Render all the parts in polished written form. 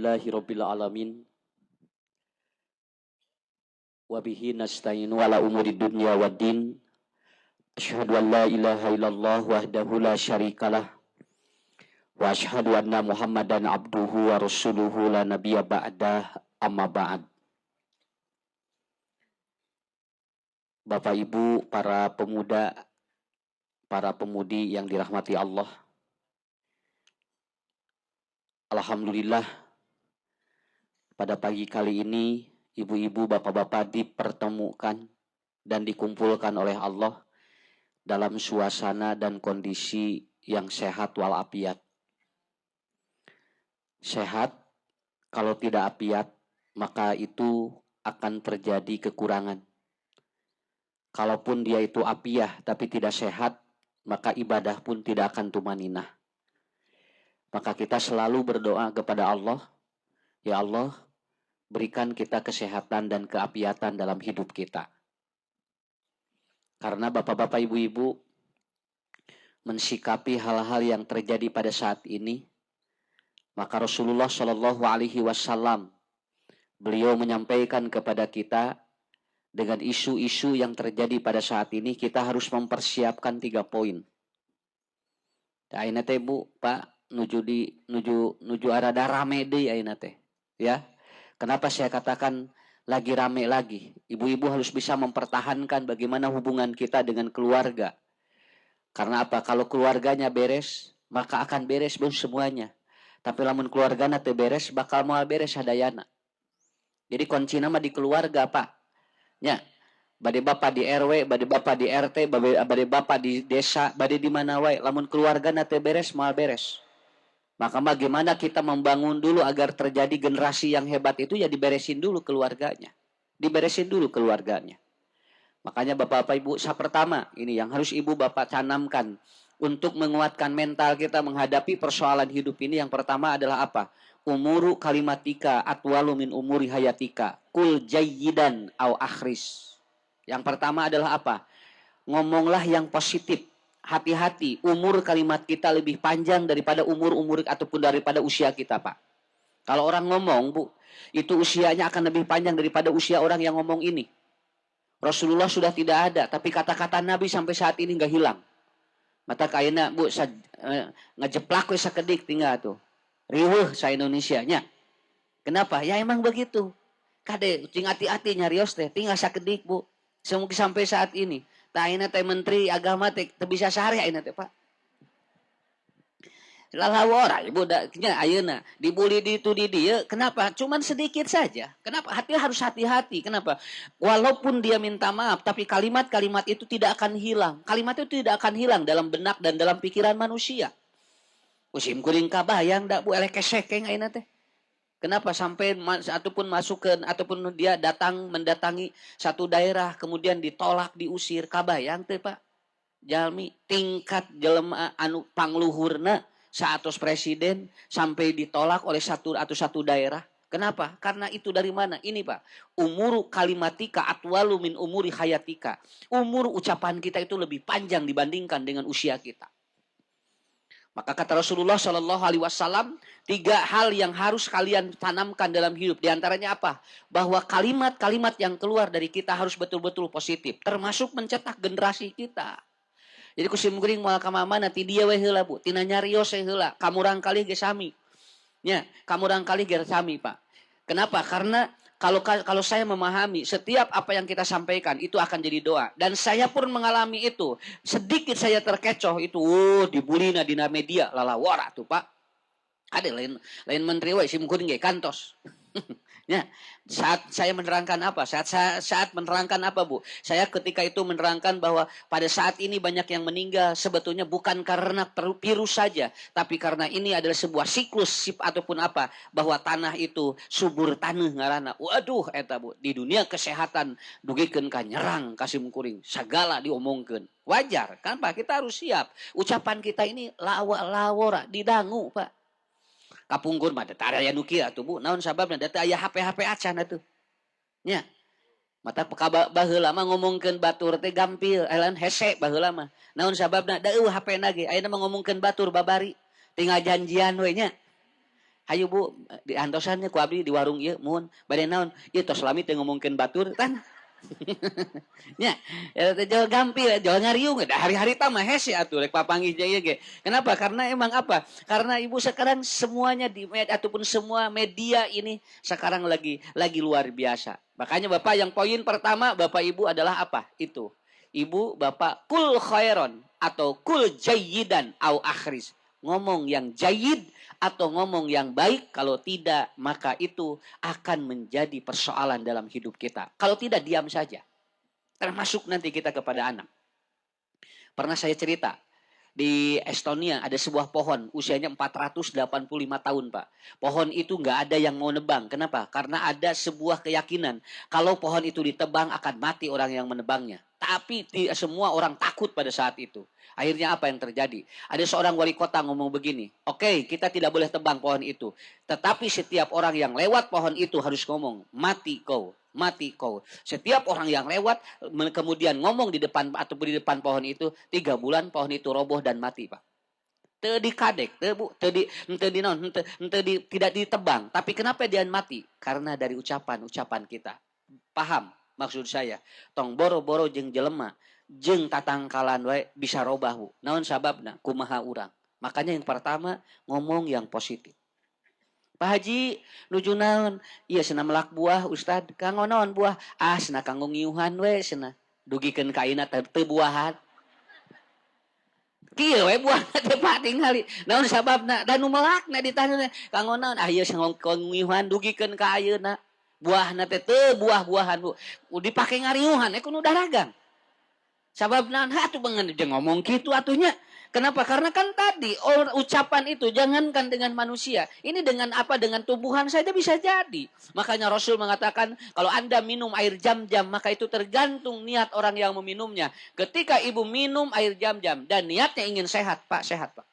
Alhamdulillahirabbil alamin. Wa bihi nasta'inu ala umuri dunya waddin. Asyhadu an la ilaha illallah wahdahu la syarikalah. Wa asyhadu anna Muhammadan abduhu wa rasuluhu la nabiyya ba'dah, amma ba'd. Bapak Ibu, para pemuda, para pemudi yang dirahmati Allah. Alhamdulillah, pada pagi kali ini ibu-ibu, bapak-bapak dipertemukan dan dikumpulkan oleh Allah dalam suasana dan kondisi yang sehat walafiat. Sehat, kalau tidak afiat, maka itu akan terjadi kekurangan. Kalaupun dia itu afiah tapi tidak sehat, maka ibadah pun tidak akan tumaninah. Maka kita selalu berdoa kepada Allah, ya Allah, berikan kita kesehatan dan keafiatan dalam hidup kita. Karena bapak-bapak, ibu-ibu mensikapi hal-hal yang terjadi pada saat ini, maka Rasulullah Shallallahu Alaihi Wasallam beliau menyampaikan kepada kita dengan isu-isu yang terjadi pada saat ini, kita harus mempersiapkan 3 poin. Ayeuna teh Bu, Pak, nuju arada rame deui ayeuna teh. Ya. Kenapa saya katakan lagi rame lagi? Ibu-ibu harus bisa mempertahankan bagaimana hubungan kita dengan keluarga. Karena apa? Kalau keluarganya beres, maka akan beres semuanya. Tapi lamun keluargana teu beres, bakal moal beres sadayana. Jadi kuncina mah di keluarga, Pak. Ya. Bade bapak di RW, bade bapak di RT, bade bapak di desa, bade di mana wae, lamun keluargana teu beres, moal beres. Maka bagaimana kita membangun dulu agar terjadi generasi yang hebat itu, ya diberesin dulu keluarganya. Diberesin dulu keluarganya. Makanya bapak-bapak ibu, pertama ini yang harus ibu bapak tanamkan untuk menguatkan mental kita menghadapi persoalan hidup ini. Yang pertama adalah apa? Umuru kalimatika atwalu min umuri hayatika. Kul jayyidan au akhris. Yang pertama adalah apa? Ngomonglah yang positif. Hati-hati, umur kalimat kita lebih panjang daripada umur-umur ataupun daripada usia kita, Pak. Kalau orang ngomong, Bu, itu usianya akan lebih panjang daripada usia orang yang ngomong ini. Rasulullah sudah tidak ada, tapi kata-kata Nabi sampai saat ini nggak hilang. Mata kayaknya, Bu, ngejeplak we sakedik tinggal tuh. Riweuh sa Indonesianya. Kenapa? Ya emang begitu. Kade, cing hati-hati nyarios teh, tinggal sakedik, Bu. Semoga sampai saat ini. Tah ayeuna teh menteri agama teh teu bisa sahari ayeuna teh, Pak. Lalawora ibu nya ayeuna dibully di itu di dia. Kenapa? Cuman sedikit saja. Kenapa? Harus hati-hati. Kenapa? Walaupun dia minta maaf, tapi kalimat-kalimat itu tidak akan hilang. Kalimat itu tidak akan hilang dalam benak dan dalam pikiran manusia. Usim kuring kabayang dak Bu elek kesekeng ayeuna teh. Kenapa sampai ataupun masukkan ataupun dia mendatangi satu daerah kemudian ditolak, diusir, kabayang teh Pak. Jalmi tingkat jelema anu pangluhurna saatos presiden sampai ditolak oleh satu daerah. Kenapa? Karena itu dari mana? Ini Pak. Umur kalimatika atwalu min umuri hayatika. Umur ucapan kita itu lebih panjang dibandingkan dengan usia kita. Maka kata Rasulullah Shallallahu Alaihi Wasallam, 3 hal yang harus kalian tanamkan dalam hidup. Di antaranya apa? Bahwa kalimat-kalimat yang keluar dari kita harus betul-betul positif. Termasuk mencetak generasi kita. Jadi kusim kuring moal ka mana ti dia we heula Bu, tina nyarios we heula, kamurang kalih ge sami. Nya, kamurang kalih ge sami, Pak. Kenapa? Karena kalau saya memahami setiap apa yang kita sampaikan itu akan jadi doa. Dan saya pun mengalami itu. Sedikit saya terkecoh itu, dibulina dina media lalawara tuh Pak. Ada lain menteri we sim kuring ge kantos. Ya, saat saya menerangkan apa? Saat menerangkan apa, Bu? Saya ketika itu menerangkan bahwa pada saat ini banyak yang meninggal sebetulnya bukan karena virus saja, tapi karena ini adalah sebuah siklus ataupun apa, bahwa tanah itu subur tanah ngaranna. Waduh eta Bu, di dunia kesehatan dugikeun ka nyerang kasim kuring, sagala diomongkeun. Wajar kan Pak, kita harus siap. Ucapan kita ini lawora didangu, Pak. Kapungkur mah da aya nu kieu atuh Bu, naon sababna da teh aya HP acan atuh. Nya. Mata baheula mah ngomongkeun batur teh gampil, lain hese baheula mah. Naon sababna? Da eueuh HP-na ge, ayeuna mah ngomongkeun batur babari. Tinggal janjian we nya. Hayu Bu, diantosannya ku abdi di warung ieu mun bade naon? Ieu tos lami teu ngomongkeun batur tan. Nya, jual gampil, jual ngariung, hari-hari mah hese atuh rek papanggih jaya ge. Kenapa? Karena emang apa? Karena ibu sekarang semuanya ataupun semua media ini sekarang lagi luar biasa. Makanya Bapak yang poin pertama Bapak Ibu adalah apa? Itu. Ibu, Bapak kul khairon atau kul jayyidan au akhris. Ngomong yang jayyid atau ngomong yang baik, kalau tidak maka itu akan menjadi persoalan dalam hidup kita. Kalau tidak diam saja. Termasuk nanti kita kepada anak. Pernah saya cerita, di Estonia ada sebuah pohon usianya 485 tahun Pak. Pohon itu nggak ada yang mau nebang. Kenapa? Karena ada sebuah keyakinan kalau pohon itu ditebang akan mati orang yang menebangnya. Tapi semua orang takut pada saat itu. Akhirnya apa yang terjadi? Ada seorang wali kota ngomong begini, oke, kita tidak boleh tebang pohon itu. Tetapi setiap orang yang lewat pohon itu harus ngomong, mati kau. Mati kau. Setiap orang yang lewat kemudian ngomong di depan atau di depan pohon itu 3 bulan pohon itu roboh dan mati Pak. Teu dikadek, tidak ditebang. Tapi kenapa dia mati? Karena dari ucapan kita. Paham maksud saya? Tong boro-boro jeung jelema jeung tatangkalan wae bisa robah Bu. Naon sababna? Kumaha urang. Makanya yang pertama ngomong yang positif. Pak Haji, nuju naon? Iya cenah melak buah Ustad. Kanggo naon buah? Ah cenah kanggo ngiuhan we cenah. Dugikeun ka ayeuna teu buahan. Kieu we buahna teh Pak tingali. Naon sababna? Da nu melakna ditanya kanggo naon? Ah ieu kanggo ngiuhan dugikeun ka ayeuna. Buahna teh teu buah-buahan Bu. Dipake ngariuhan kudu daragang. Sababna atuh beungeun jeung ngomong kitu atuhnya. Kenapa? Karena kan tadi ucapan itu jangankan dengan manusia. Ini dengan apa? Dengan tumbuhan saja bisa jadi. Makanya Rasul mengatakan kalau Anda minum air jam-jam maka itu tergantung niat orang yang meminumnya. Ketika ibu minum air jam-jam dan niatnya ingin sehat, Pak, sehat Pak.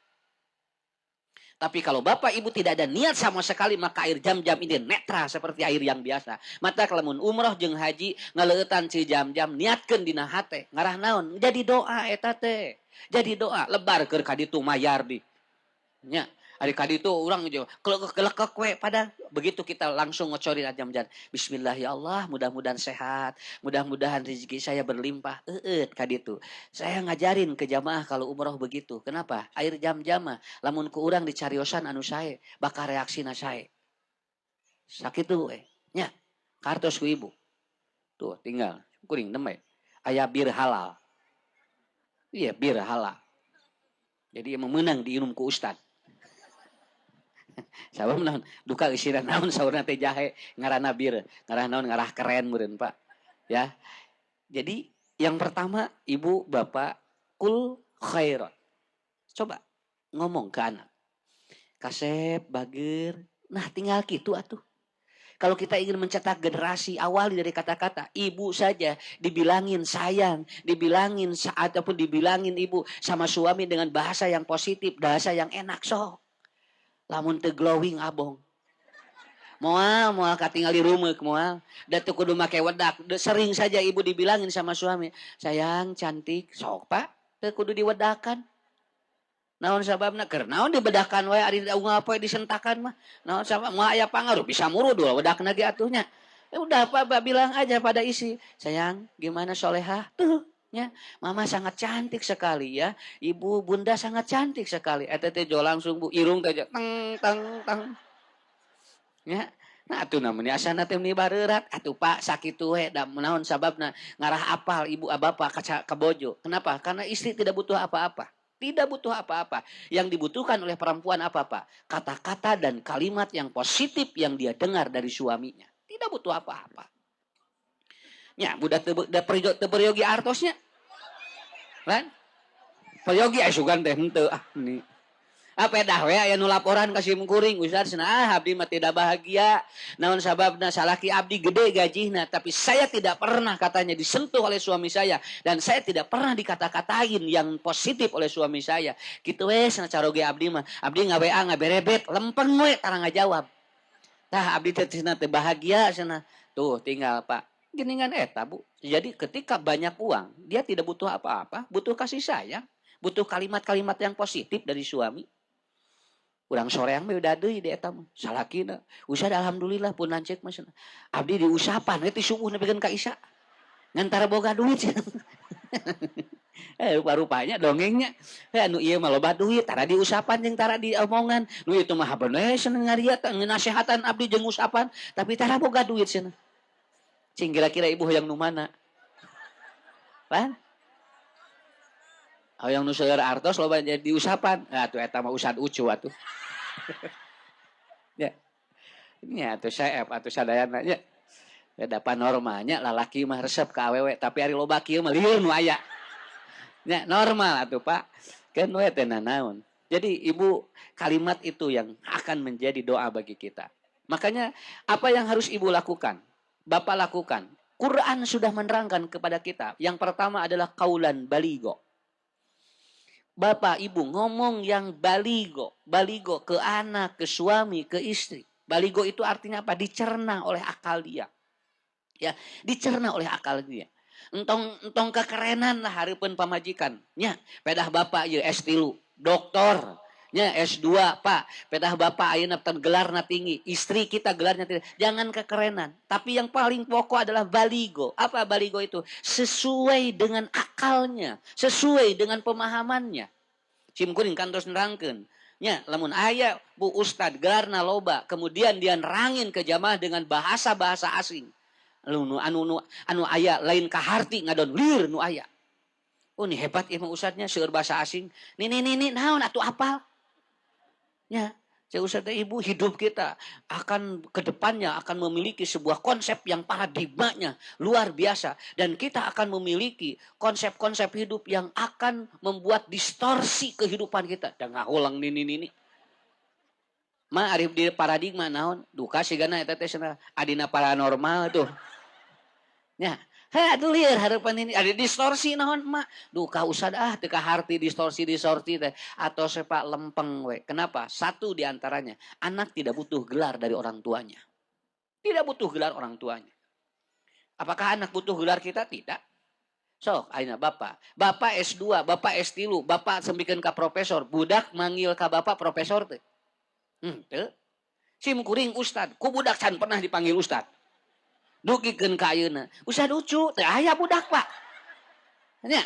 Tapi kalau bapak ibu tidak ada niat sama sekali maka air jam-jam ini netral seperti air yang biasa. Mata kalamun umroh jeung haji ngaleueutan si jam-jam niatkeun dina hate ngarah naon? Jadi doa eta teh. Jadi doa lebar keur ka ditu mayar di. Nya, ari ka ditu urang kelekek we pada begitu kita langsung ngocorin jam-jam. Bismillah ya Allah, mudah-mudahan sehat, mudah-mudahan rezeki saya berlimpah. Ka ditu. Saya ngajarin ke jamaah kalau umroh begitu. Kenapa? Air jam-jam mah lamun ku urang dicariosan anu sae, bakal reaksina sae. Sakitu we. Nya, kartos ku ibu. Tuh, tinggal kuring nembe. Aya bir halal. Iya, bir halal. Jadi memenang diinum ku ustad. Sabab naon duka isina naon saurna teh jahe ngaranna bir, ngarah naon ngarah keren meureun Pak. Ya. Jadi yang pertama ibu bapak kul khairan. Coba ngomong ke anak. Kasep, bager. Nah, tinggal kitu atuh. Kalau kita ingin mencetak generasi awali dari kata-kata, ibu saja dibilangin sayang, dibilangin ataupun dibilangin ibu sama suami dengan bahasa yang positif, bahasa yang enak sok. Lamun teu glowing abong. Moal katinggal di rumah moal. Da teu kudu make wedak. Sering saja ibu dibilangin sama suami, sayang cantik, sok Pak, teu kudu diwedakan. Naon sababna keur naon dibedakan wae ari unggah poe disentakan mah. Naon sabab moal aya pangaruh bisa murud wedakna ge atuhnya. Ya udah Pak bilang aja pada isi, sayang gimana solehah? Tuh ya, mama sangat cantik sekali ya. Ibu bunda sangat cantik sekali. Eta teh jo langsung Bu irung teh teng teng teng. Ya. Nah atuh namanya asana teh meni bareurak. Atuh Pak sakitu we da naon sababna ngarah apal ibu bapak ka bojo. Kenapa? Karena istri tidak butuh apa-apa. Tidak butuh apa-apa. Yang dibutuhkan oleh perempuan apa Pak? Kata-kata dan kalimat yang positif yang dia dengar dari suaminya. Tidak butuh apa-apa. Ya, budak teu artosnya. Kan? Peryogi asugan teh henteu ini. Apa dah we aya nu laporan ka sim kuring Ustaz cenah abdi mah tidak bahagia. Naon sababna salaki abdi gede gajihna tapi saya tidak pernah katanya disentuh oleh suami saya dan saya tidak pernah dikata-katain yang positif oleh suami saya. Kitu we cenah caroge abdi mah. Abdi nga-WA ngaberebet lempeng we tara ngajawab. Tah abdi teh cenah teh bahagia cenah. Tuh tinggal Pak. Geningan eta Bu. Jadi ketika banyak uang, dia tidak butuh apa-apa, butuh kasih sayang, butuh kalimat-kalimat yang positif dari suami. Urang soreang mah udah deui di eta mah. Salakina. Usah alhamdulillah pun lanceuk mah. Abdi diusapan ti subuh nepikeun ka isya. Ngantara boga duit. Rupa-rupanya dongengnya. Anu ieu mah loba duit, tara diusapan jeung tara diomongan. Nu itu mah bener seneng ngariat ngasehatan abdi jeung usapan, tapi tara boga duit cenah. Cing kira-kira ibu hoyong nu mana? Lah? Hoyong nu seueur artos loba jadi diusapan. Nah, atuh eta mah usad ucu atuh. Ya. Ini atuh saef atuh sadayana nya. Beda panormalnya lalaki mah resep ka awewe, tapi ari loba kieu mah lieur nu aya. Ya, normal atuh Pak. Kan we teh naon. Jadi ibu kalimat itu yang akan menjadi doa bagi kita. Makanya apa yang harus ibu lakukan? Bapak lakukan. Quran sudah menerangkan kepada kita. Yang pertama adalah kaulan baligo. Bapak ibu ngomong yang baligo. Baligo ke anak, ke suami, ke istri. Baligo itu artinya apa? Dicerna oleh akal dia. Ya, dicerna oleh akal dia. Entong kekerenan lah hareupeun pamajikan nya pedah bapak ieu S3 doktor nya S2 Pak pedah bapak ayeuna gelarna tinggi istri kita gelarnya tinggi jangan kekerenan tapi yang paling pokok adalah baligo. Apa baligo itu? Sesuai dengan akalnya, sesuai dengan pemahamannya. Cimkuring kantos nerangkeun nya lamun aya Bu Ustad gelarna loba kemudian dia nerangin ke jamaah dengan bahasa-bahasa asing anu aya lain kaharti ngadon lir nu aya. Oh ini hebat ieu ustadnya seueur bahasa asing. Nih naon atuh apal? Nya, saya ustad ibu hidup kita akan kedepannya akan memiliki sebuah konsep yang paradigmanya luar biasa dan kita akan memiliki konsep-konsep hidup yang akan membuat distorsi kehidupan kita. Da ngahulang nini. Ma arif di paradigma naon? Duka sigana eta teh adina paranormal tuh. Ya, aduh liar harapan ini ada distorsi naon emak. Duh usad teu kaharti distorsi teh atau sepak lempeng we. Kenapa? Satu di antaranya, anak tidak butuh gelar dari orang tuanya. Tidak butuh gelar orang tuanya. Apakah anak butuh gelar kita? Tidak. Sok, ayeuna bapak S2, bapak S3, bapak sembikeun ka profesor, budak manggil ka bapak profesor teh. Teu. Sim kuring ustad, ku budak can pernah dipanggil ustad. Dugikeun ka ayeuna. Ustad lucu, teh aya budak, Pak. Nya,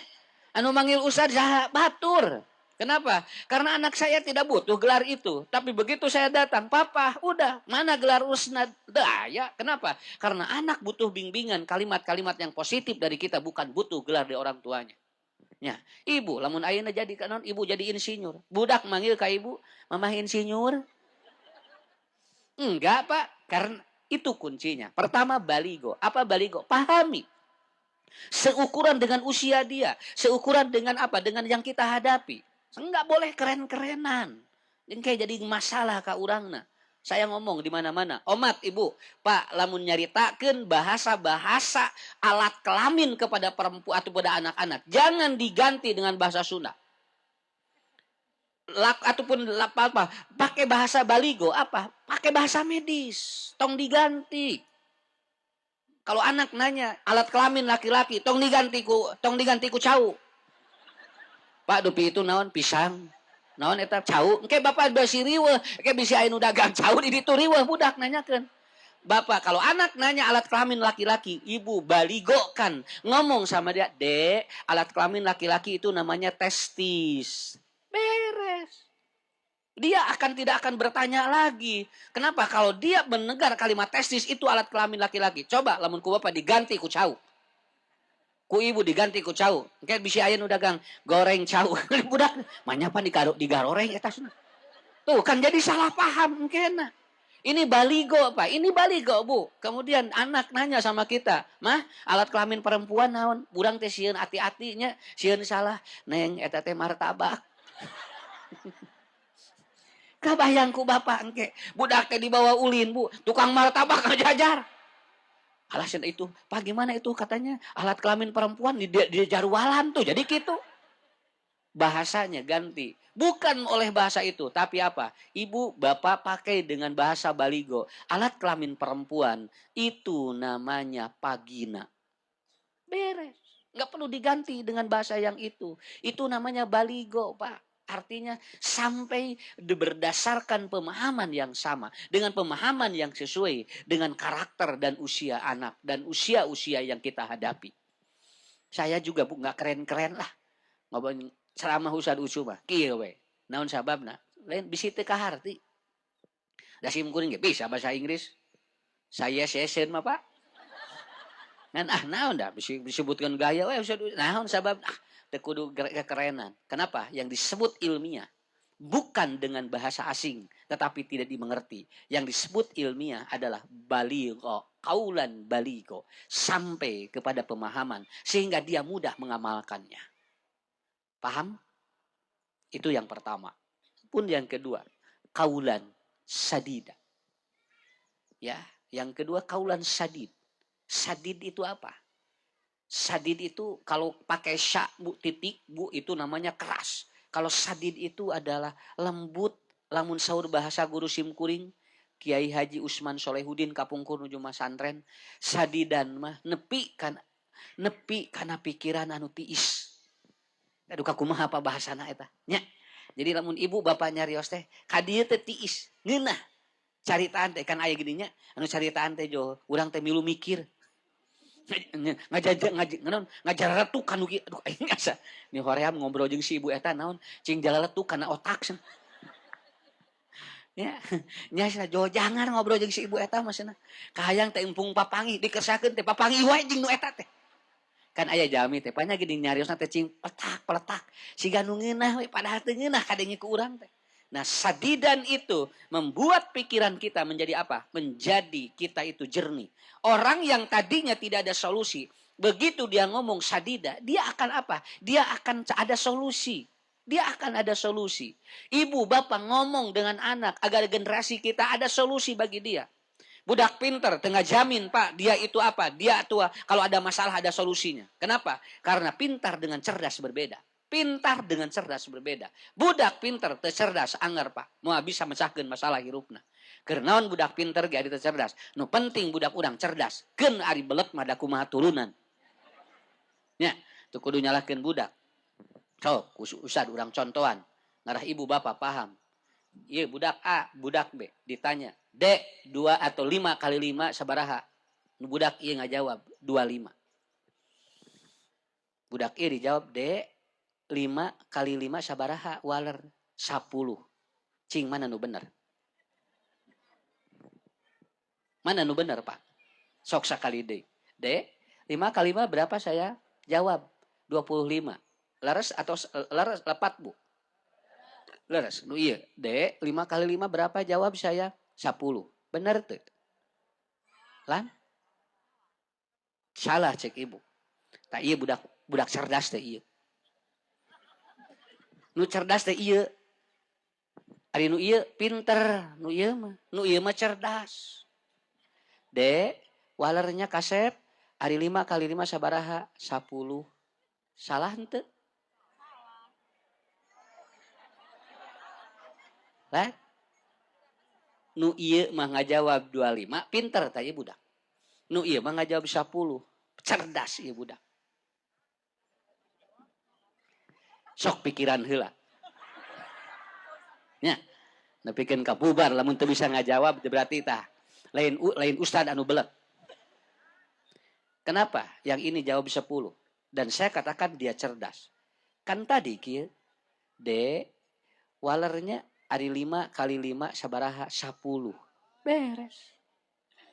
anu manggil ustad saha? Batur. Kenapa? Karena anak saya tidak butuh gelar itu. Tapi begitu saya datang, papa, udah, mana gelar ustad? Aya. Kenapa? Karena anak butuh bimbingan, kalimat-kalimat yang positif dari kita, bukan butuh gelar dari orang tuanya. Ya, ibu, lamun ayeuna jadi kanon, ibu jadi insinyur. Budak manggil ka ibu, mamah insinyur. Enggak, Pak. Karena itu kuncinya. Pertama baligo. Apa baligo? Pahami. Seukuran dengan usia dia. Seukuran dengan apa? Dengan yang kita hadapi. Enggak boleh keren-kerenan. Ini kayak jadi masalah ka urangna. Saya ngomong di mana-mana. Omat ibu. Pak, lamun nyaritakeun bahasa-bahasa alat kelamin kepada perempuan atau pada anak-anak. Jangan diganti dengan bahasa Sunda. Ataupun apa pakai bahasa baligo apa pakai bahasa medis tong diganti kalau anak nanya alat kelamin laki-laki tong diganti ku cau Pak dupi itu naon pisang naon eta cau engke bapak bisi riweuh engke bisi aya nu dagang cau di ditu riweuh budak nanyakeun bapak kalau anak nanya alat kelamin laki-laki ibu baligokan ngomong sama dia dek alat kelamin laki-laki itu namanya testis. Beres. Dia tidak akan bertanya lagi. Kenapa? Kalau dia mendengar kalimat testis itu alat kelamin laki-laki. Coba lamun ku bapak diganti ku cau. Ku ibu diganti ku cau. Engke bisi aya nu dagang goreng cau. Budak manyapa digaroreng eta cenah. Tuh kan jadi salah paham engkena. Ini baligo, Pak. Ini baligo, Bu. Kemudian anak nanya sama kita, "Mah, alat kelamin perempuan naon?" Urang teh sieun ati-atinya, sieun salah. Neng eta teh martabak. Kabayangku bapak engke budak teh dibawa ulin bu tukang martabak ngajajar alasan itu pak gimana itu katanya alat kelamin perempuan di jarwalan tuh jadi gitu bahasanya ganti bukan oleh bahasa itu tapi apa ibu bapak pakai dengan bahasa baligo alat kelamin perempuan itu namanya vagina beres nggak perlu diganti dengan bahasa yang itu namanya baligo pak Artinya sampai berdasarkan pemahaman yang sama. Dengan pemahaman yang sesuai dengan karakter dan usia anak. Dan usia-usia yang kita hadapi. Saya juga bu nggak keren-keren lah. Ngomong ceramah Ustad Ucu mah. Kieu we. Naon sababna? Lain bisi teu kaharti. Da sim kuring ge bisa bahasa Inggris. Saya sesen mah Pak. Ngan naon dah disebutkan gaya we Ustad Ucu. Naon sabab teu kudu kekerenan. Kenapa? Yang disebut ilmiah bukan dengan bahasa asing tetapi tidak dimengerti. Yang disebut ilmiah adalah baligho, kaulan baligho, sampai kepada pemahaman sehingga dia mudah mengamalkannya. Paham? Itu yang pertama. Pun yang kedua, kaulan sadida. Ya, yang kedua kaulan sadid. Sadid itu apa? Sadid itu kalau pakai sya bu titik bu itu namanya keras. Kalau sadid itu adalah lembut. Lamun saur bahasa guru simkuring Kiai Haji Usman Solehudin Kapungkur nuju Masantren. Sadidan mah nepi kana pikiran anu tiis. Aduh kakumaha apa bahasana eta nya. Jadi lamun ibu bapak nyarios teh kadieu teh tiis ngeunah caritaan teh kan aya gini nya anu caritaan teh jo urang teh milu mikir ngajar tuh kan ugi aduh aing asa ni hoream ngobrol jeung si ibu eta naon cing jalaletuk kana otak ya nya jo jangan ngobrol jeung si ibu eta maksudna kahayang teh empung papangi dikersakeun teh papangi wae jeung nu eta teh kan aya jami teh panya gini nyariosna teh cing peletak siga nu ngeunah we padahal teu ngeunah kadenge ku urang teh. Nah, sadidan itu membuat pikiran kita menjadi apa? Menjadi kita itu jernih. Orang yang tadinya tidak ada solusi, begitu dia ngomong sadida, dia akan apa? Dia akan ada solusi. Dia akan ada solusi. Ibu, bapak ngomong dengan anak agar generasi kita ada solusi bagi dia. Budak pinter, tengah jamin Pak, dia itu apa? Dia tua, kalau ada masalah ada solusinya. Kenapa? Karena pintar dengan cerdas berbeda. Pintar dengan cerdas berbeda. Budak pintar teu cerdas anger Pak. Moal bisa mecahkeun masalah hirupna. Keur naon budak pintar ge ari teu cerdas. Nu penting budak urang cerdas. Keun ari belet mah da kumaha turunan. Nya, teu kudu nyalahkeun budak. Sok, usad urang contohan. Ngarah ibu bapak paham. Ieu budak A, budak B. Ditanya, Dek, 2 atau 5 kali 5 sabaraha? Nu budak ieu ngajawab 25. Budak ieu dijawab, Dek, 5 kali 5 sabaraha waler 10. Cing mana nu bener? Mana nu bener Pak? Sok sakali deui. Dek, 5 kali 5 berapa saya? Jawab 25. Leres atau leres lepat Bu? Leres. Nu ieu, Dek, 5 kali 5 berapa? Jawab saya 10. Bener teu? Lan? Salah cek ibu. Tah ieu budak cerdas teh ieu. Nu cerdas teh ieu. Ari nu ieu pinter, nu ieu mah cerdas. Dek, walernya kasep ari 5 kali 5 sabaraha? 10. Salah henteu? Lah? Nu ieu mah ngajawab 25, pinter tah ieu budak. Nu ieu mah ngajawab 10. Cerdas ieu budak. Sok pikiran heula. Nya, nepikeun ka bubar lamun teu bisa ngajawab berarti tah lain ustad anu belet. Kenapa? Yang ini jawab 10 dan saya katakan dia cerdas. Kan tadi kieu Dek, walernya ari 5 kali 5 sabaraha? 10. Beres.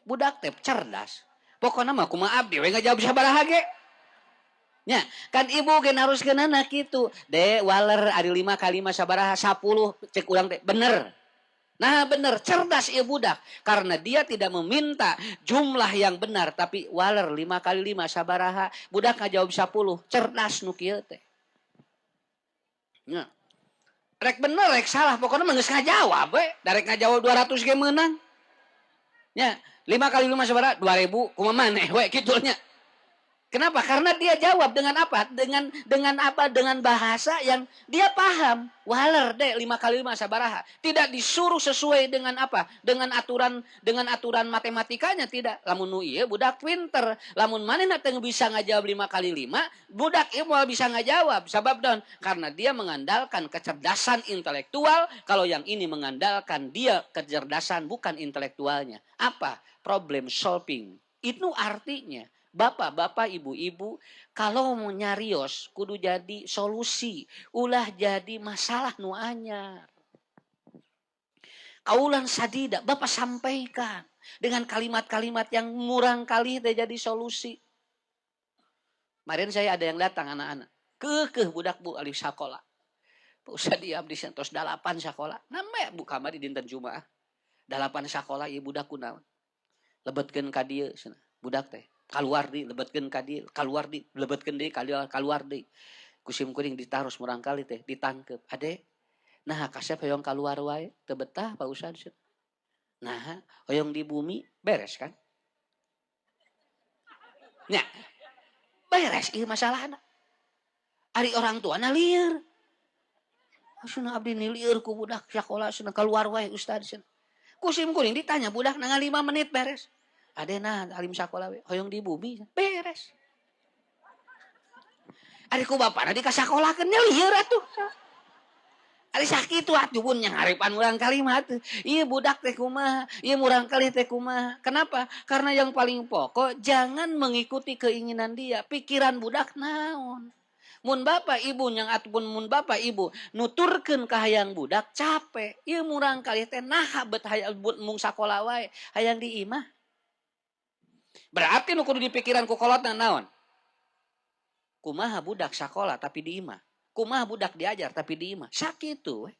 Budak teh cerdas. Pokona mah kumaha abdi we ngajawab sabaraha ge. Nya, kan ibu gen harus kenana kitu. Dek, waler ari 5 kali 5 sabaraha? 10. Cek urang teh bener. Nah bener, cerdas ieu budak. Karena dia tidak meminta jumlah yang benar. Tapi waler 5 kali 5 sabaraha? Budak ngajawab 10. Cerdas nu kieu teh. Nya. Rek bener, rek salah. Pokoknya mah geus ngajawab we. Darek ngajawab 200 ge meunang. Nya, 5 kali 5 sabaraha? 2000. Kumaha maneh we kitu nya. Kenapa? Karena dia jawab dengan apa? Dengan apa? Dengan bahasa yang dia paham. Waler deh 5 kali 5 sabaraha. Tidak disuruh sesuai dengan apa? Dengan aturan matematikanya tidak. Lamun nu ieu budak pinter. Lamun manehna teu bisa ngajawab 5 kali 5, budak ieu moal bisa ngajawab. Sabab naon? Karena dia mengandalkan kecerdasan intelektual, kalau yang ini mengandalkan dia kecerdasan bukan intelektualnya. Apa? Problem solving. Itu artinya bapak-bapak, ibu-ibu, kalau mau nyarios, kudu jadi solusi. Ulah jadi masalah nu anyar. Kaulan sadida, bapak sampaikan. Dengan kalimat-kalimat yang murang kali jadi solusi. Kemarin saya ada yang datang anak-anak. Kekeh budak bu alif sakola. Usah diam di sentos 8 sakola. Nama bu kamar di dinten Jumaah. 8 sakola ieu budak kunaon. Lebetkeun ka dieu cenah. Budak teh keluar di lebetkeun ka dieu, keluar di lebetkeun deui keluar deui. Kusim kuring ditaros murang kali teh ditangkep. Ade, nah kasep hoyong keluar wae teu betah Pak Ustad. Nah, hoyong di bumi beres kan? Nya, beres ieu masalahna. Ari orang tuana lieur. Asuna abdi ni lieur ku budak sakola cenah keluar wae Ustad cenah. Kusim kuring ditanya budak nang 5 menit beres. Adena alim sakola we hoyong di bumi beres. Ari ku bapana dikasakolakeun nya lieur atuh. Ari sakitu atuh pun nya ngarepan urang kalimat. Ieu budak teh kumaha, ieu murang kali teh kumaha. Kenapa? Karena yang paling pokok jangan mengikuti keinginan dia. Pikiran budak naon. Mun bapak ibu yang ataupun mun bapak ibu nuturkeun ka hayang budak capek. Ieu murang kali teh naha bet hayang mung sakola wae, hayang diimah. Berarti nu kudu dipikiran ku kolotna naon? Kumaha budak sakola tapi diimah. Kumaha budak diajar tapi diimah. Sakitu we.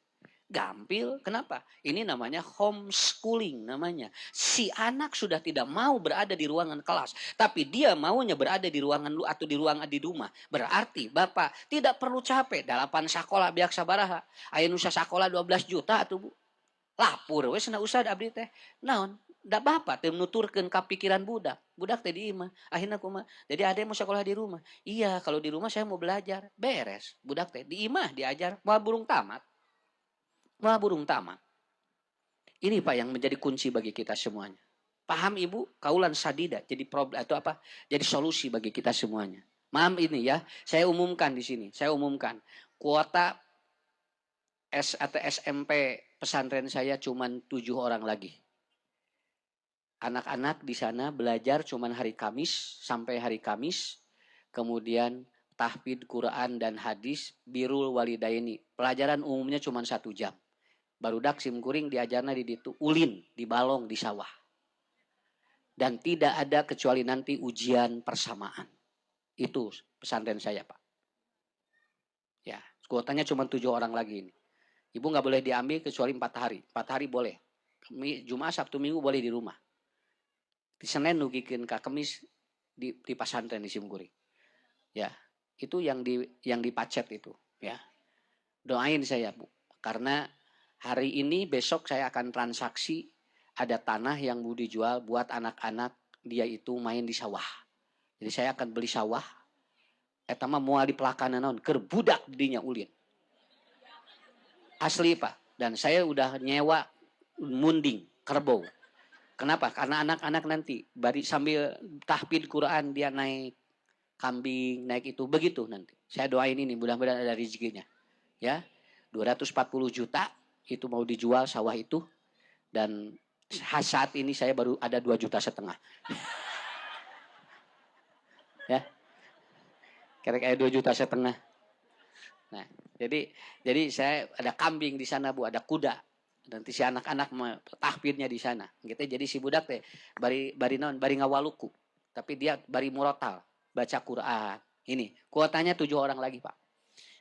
Gampil. Kenapa? Ini namanya homeschooling namanya. Si anak sudah tidak mau berada di ruangan kelas, tapi dia maunya berada di ruangan lu atau di ruangan di rumah. Berarti bapak tidak perlu capek. 8 sakola biak sabaraha. Aya nu sakola 12 juta atuh Bu. Lapur we cenah usah abdi teh. Naon? Da bapak teh nuturkeun ka pikiran budak. Budak teh di imah. Akhirna kumaha? Jadi ade mau sekolah di rumah. Iya, kalau di rumah saya mau belajar. Beres. Budak teh di imah diajar moal burung tamat. Moal burung tamat. Ini Pak yang menjadi kunci bagi kita semuanya. Paham Ibu? Kaulan sadida jadi problem atau apa? Jadi solusi bagi kita semuanya. Maaf ini ya, saya umumkan di sini. Saya umumkan kuota atau SMP pesantren saya cuma 7 orang lagi. Anak-anak di sana belajar cuma hari Kamis sampai hari Kamis. Kemudian tahfidz Quran dan hadis birrul walidaini. Pelajaran umumnya cuma 1 jam. Barudak simkuring diajarna di ditu ulin, di balong, di sawah. Dan tidak ada kecuali nanti ujian persamaan. Itu pesantren saya Pak. Ya, kuotanya cuma 7 orang lagi ini. Ibu nggak boleh diambil kecuali 4 hari. 4 hari boleh. Jumat, Sabtu, Minggu boleh di rumah. Di Senin nugikeun ka Kemis di pesantren di Simkuring. Ya, itu yang dipacet itu, ya. Doain saya, Bu. Karena hari ini besok saya akan transaksi ada tanah yang mau dijual buat anak-anak dia itu main di sawah. Jadi saya akan beli sawah. Eta mah moal dipelakana naon? Keur budak dinya ulin. Asli, Pak. Dan saya udah nyewa munding, kerbau. Kenapa? Karena anak-anak nanti bari sambil tahfidz Quran dia naik kambing, naik itu begitu nanti. Saya doain ini mudah-mudahan ada rezekinya. Ya. 240 juta itu mau dijual sawah itu dan saat ini saya baru ada 2,5 juta. Ya. Kira-kira 2,5 juta. Nah, jadi saya ada kambing di sana Bu, ada kuda. Nanti si anak-anak tahfidnya di sana. Gitu. Jadi si budak teh bari ngawaluku. Tapi dia bari murotal, baca Quran. Ini kuotanya 7 orang lagi, Pak.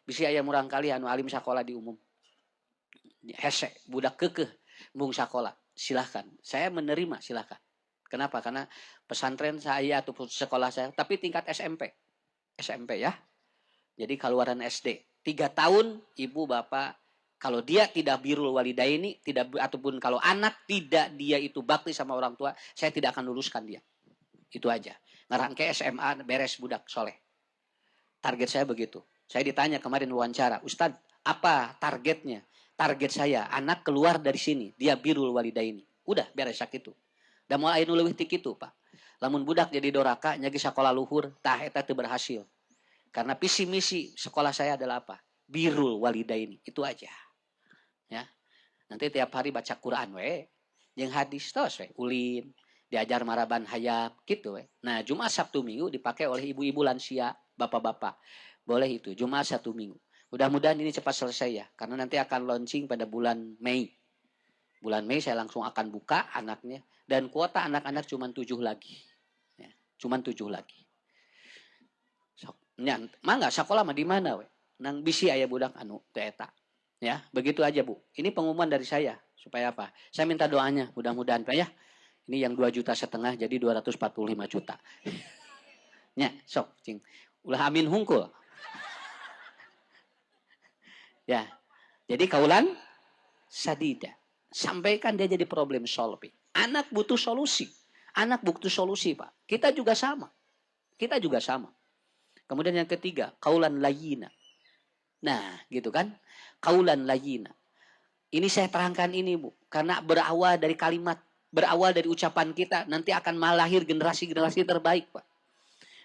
Bisi aya murang kali anu alim sakola di umum. Hese, budak kekeh mung sakola. Silahkan. Saya menerima, silahkan. Kenapa? Karena pesantren saya atau sekolah saya, tapi tingkat SMP. SMP ya. Jadi keluaran SD. 3 tahun ibu bapak kalau dia tidak birrul walidaini, tidak ataupun kalau anak tidak dia itu bakti sama orang tua, saya tidak akan luluskan dia. Itu aja. Ngerangke SMA beres budak soleh. Target saya begitu. Saya ditanya kemarin wawancara, Ustadz, apa targetnya? Target saya, anak keluar dari sini, dia birrul walidaini. Udah beres sakitu. Dan mulai nu leuwih ti kitu, Pak. Lamun budak jadi doraka, nyagi sekolah luhur, tah eta teu berhasil. Karena visi misi sekolah saya adalah apa? Birrul walidaini. Itu aja. Ya. Nanti tiap hari baca Quran we, jeung hadis tos we, ulin, diajar maraban hayap gitu we. Nah, Jumat Sabtu Minggu dipakai oleh ibu-ibu lansia, bapak-bapak. Boleh itu, Jumat Sabtu Minggu. Mudah-mudahan ini cepat selesai ya, karena nanti akan launching pada bulan Mei. Bulan Mei saya langsung akan buka anaknya, dan kuota anak-anak cuma 7 lagi. Ya, cuma 7 lagi. Mangga sekolah mah di mana we? Nang bisi aya budak anu teu eta. Ya, begitu aja Bu. Ini pengumuman dari saya supaya apa? Saya minta doanya, mudah-mudahan Pak ya. Ini yang 2,5 juta jadi 245 juta. Nya, sok cing. Ulah amin hungkul. Ya. Jadi kaulan sadida. Sampaikan dia jadi problem solving. Anak butuh solusi. Anak butuh solusi, Pak. Kita juga sama. Kita juga sama. Kemudian yang ketiga, kaulan layina. Nah, gitu kan? Kaulan layina. Ini saya terangkan ini, Bu. Karena berawal dari kalimat, berawal dari ucapan kita, nanti akan melahir generasi-generasi terbaik, Pak.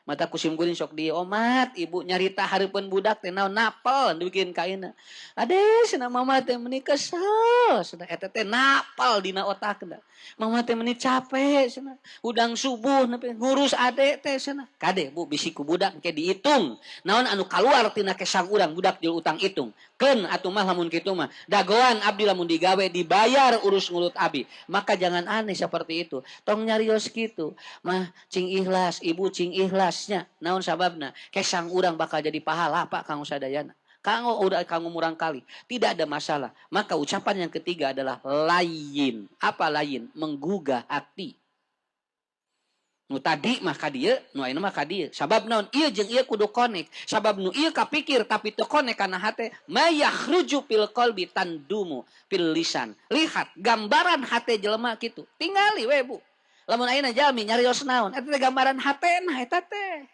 Mata kusim kuring sok di omat, ibu nyarita hareupeun budak teh naon napal dibikin kaina. Ade cenah mama teh meuni kesel, cenah eta teh napal dina otakna. Mama teh meuni capek cenah. Udang subuh nepi ngurus ade teh cenah. Kade Bu bisiku budak ke diitung. Naon anu kaluar tina kesang urang budak jeung utang itung. Keun atuh mah lamun kitu mah. Dagoan abdi lamun digawe dibayar urus ngulut abi. Maka jangan aneh seperti itu. Tong nyarios kitu. Mah cing ikhlas, ibu cing ikhlasnya. Naon sababna? Kesang urang bakal jadi pahala Pak kanggo sadayana. Kanggo udah kanggo murang kali. Tidak ada masalah. Maka ucapan yang ketiga adalah lain. Apa lain? Menggugah hati. Nu tadi mah ka dieu, nu ayeuna mah ka dieu. Sabab naon? Ieu jeung ieu kudu konek. Sabab nu ieu kapikir tapi teu konek kana hate, mayakhruju fil qalbi tandumu fil lisan. Lihat gambaran hate jelema kitu. Tingali we Bu. Lamun ayeuna jalmi nyarios naon? Eta teh gambaran hatena eta teh.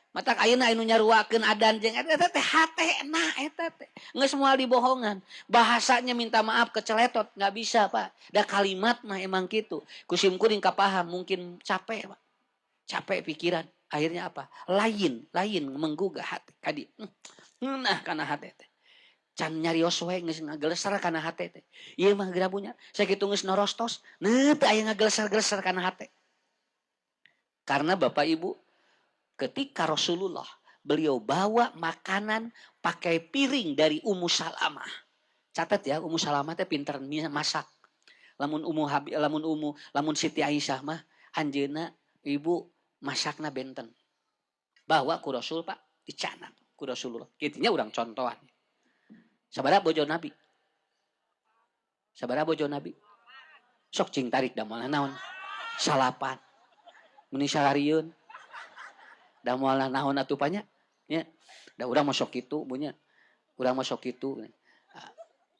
Matak ayeuna anu nyaruakeun adan jeung eta teh hatena eta teh. Geus moal dibohongan. Bahasanya minta maaf keceletot enggak bisa, Pak. Da kalimat mah emang kitu. Kusim kuring kapaham mungkin capek, Pak. Capek pikiran. Akhirnya apa? Lain menggugah hati. Kadi ngeunah kana hate teh. Can nyarios we geus ngageleser kana hate teh. Ieu mah gerabunya. Sakitu geus norostos, teu aya ngageleser-geleser kana hate. Karena Bapak Ibu ketika Rasulullah beliau bawa makanan pakai piring dari Ummu Salamah. Catat ya, Ummu Salamah teh pinter masak. Lamun Siti Aisyah mah anjeuna ibu masakna benten. Bawa ku Rasul Pak dicanan ku Rasulullah. Kitunya urang contohan. Sabaraha bojo Nabi? Sabaraha bojo Nabi? Sok cing tarik da moal naon? Salapan. Muni salarieun. Da moal naon atuh panya? Nya. Da urang masuk kitu bunya. Urang masuk kitu.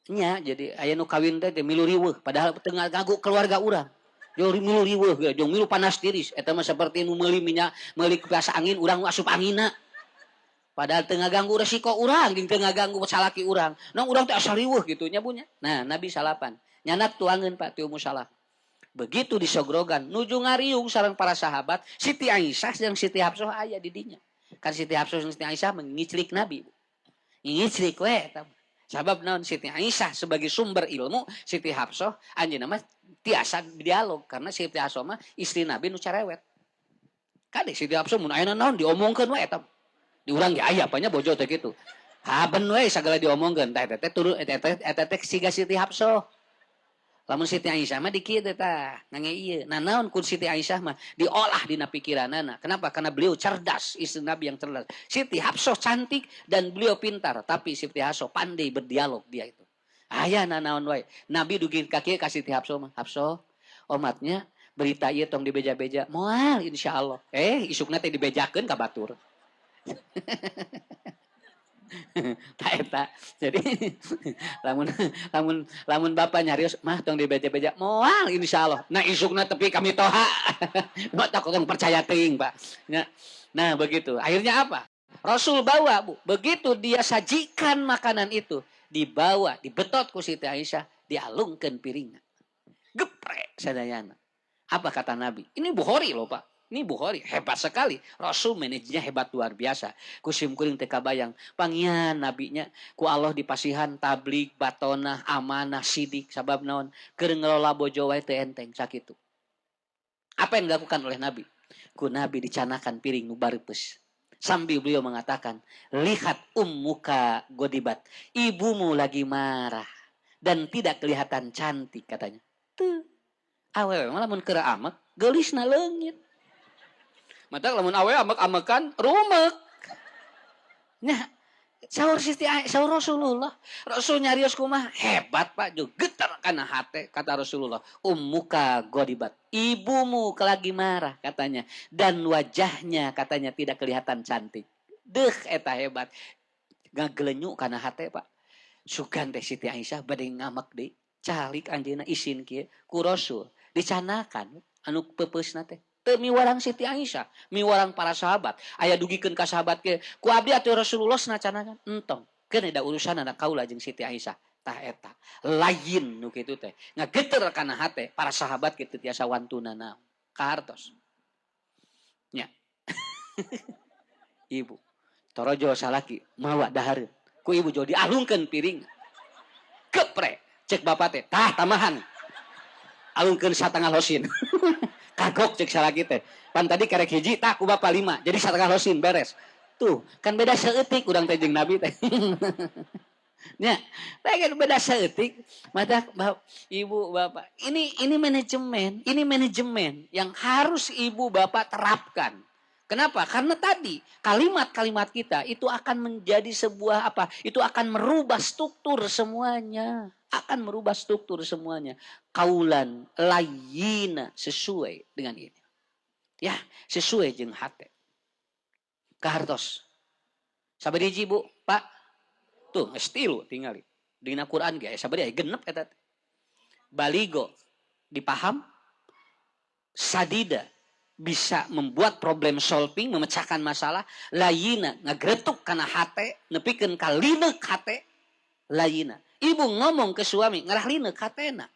Nya jadi aya nu kawin teh milu riweuh padahal teu ngagu keluarga urang. Jeung milu riweuh jeung milu panas tiris eta mah saperti nu meuli minyak meuli kipas angin urang asup anginna. Padahal teu ngaganggu resiko urang jeung teu ngaganggu salaki urang. Nong urang teh asal riweuh kitu nya bunya. Nah, Nabi salapan. Nyanak tuangeun Pak ti Ummu Salamah. Begitu disogrogan, nuju ngariung sareng para sahabat, Siti Aisyah dan Siti Hafsah aya di dinya. Kan Siti Hafsah dan Siti Aisyah mengiclik Nabi. Ngiclik we. Sabab naon Siti Aisyah sebagai sumber ilmu, Siti Hafsah anjeunna mah tiasa dialog karena Siti Hafsah mah istri Nabi nu cerewet. Kade Siti Hafsah mun ayeuna naon diomongkeun we eta. Di urang ge aya apanya bojo teh kitu. Haben we sagala diomongkeun teh teh turu eta teh siga Siti Hafsah. Lamun Siti Aisyah mah dikieu teh tah, nange ieu. Nah naon kun Siti Aisyah mah diolah dina pikiranana. Kenapa? Karena beliau cerdas, istri Nabi yang cerdas. Siti Hafsah cantik dan beliau pintar, tapi Siti Hafsah pandai berdialog dia itu. Aya naon wae. Nabi dugi ka kieu ka Siti Hafsah mah. Hafsah, omatnya berita ieu tong dibeja-beja. Moal insyaallah. Isukna teh dibejakeun ka batur. Tak eta. Jadi lamun lamun bapak nyarios mah tong dibeja-beja moal insyaallah. Nah isukna tepi kami toha. Mau tak orang percaya teuing, Pak. Nah, begitu. Akhirnya apa? Rasul bawa, Bu. Begitu dia sajikan makanan itu, dibawa, dibetot ku Siti Aisyah, dialungkeun piringna. Geprek sadayana. Apa kata Nabi? Ini Bukhari loh, Pak. Ini Bukhari, hebat sekali. Rasul manajernya hebat luar biasa. Kusim kuring teka bayang. Pangian nabinya, ku Allah dipasihan tablik, batonah, amanah, sidik, sabab naon. Keur ngelola bojo wae teu enteng sakitu. Apa yang dilakukan oleh Nabi? Ku Nabi dicanakan piring nu bareupeus. Sambil beliau mengatakan, lihat ummuka godibat. Ibumu lagi marah. Dan tidak kelihatan cantik katanya. Tuh. Awewe malah mun keur amek, geulisna leungit. Mata lamun awewe amek-amekan rumek. Nya, saur Rasulullah. Rasul nyarios kumaha? Hebat Pak, jo getar kana hate kata Rasulullah. Ummuka godibat. Ibumu lagi marah katanya dan wajahnya katanya tidak kelihatan cantik. Deuh eta hebat. Ngagelenyuk kana hate Pak. Sugan teh Siti Aisyah bade ngamak deui. Calik anjeunna isin kieu ku Rasul. Dicanakan anu peupeusna teh. Teu miwarang Siti Aisyah, miwarang para sahabat. Aya dugikeun ka sahabat ke, ku abdi atuh Rasulullah sanacanakan entong. Keun da urusan anak kaula jeung Siti Aisyah. Tah eta. Lain nu kitu teh. Ngageter kana hate para sahabat kitu tiasa wantuna naon. Kahartos. Nya. Ibu. Torojo salaki mawa dahareun. Ku ibu jo dialungkeun piring. Keprek. Cek bapak teh, tah tamahan. Alungkeun satengah losin. Kagok cek salaki teh. Pan tadi karek hiji, tah ku bapak 5. Jadi satengah losin beres. Tuh, kan beda seeutik urang teh jeung Nabi teh. Nya, kan beda seeutik. Mata ibu bapak. Ini manajemen yang harus ibu bapak terapkan. Kenapa? Karena tadi kalimat-kalimat kita itu akan menjadi sebuah apa? Itu akan merubah struktur semuanya. Akan merubah struktur semuanya. Kaulan layyina sesuai dengan ini. Ya, sesuai jeung hate. Kahartos. Sabari Bu, Pak. Tuh, ngestilu tingali. Dina Quran ge sabari genep eta. Baligo dipaham. Sadida bisa membuat problem solving, memecahkan masalah. Layina ngagretuk kana hate, nepikeun ka lineuk hate. Layina. Ibu ngomong ke suami, ngarah lineuk hatena.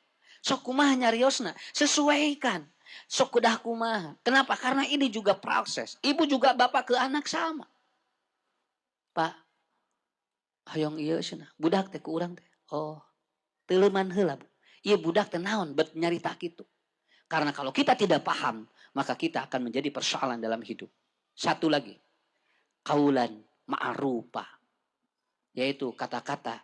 Sok kumaha nyariosna, sesuaikan. Sok kudah kumaha. Kenapa? Karena ini juga proses. Ibu juga bapak ke anak sama. Pak, hayong ieu cenah. Budak teh ku urang teh. Oh, teu leuman heula, Bu. Ieu budak teh naon bet nyarita kitu. Karena kalau kita tidak paham, maka kita akan menjadi persoalan dalam hidup. Satu lagi, kaulan ma'rufa. Yaitu kata-kata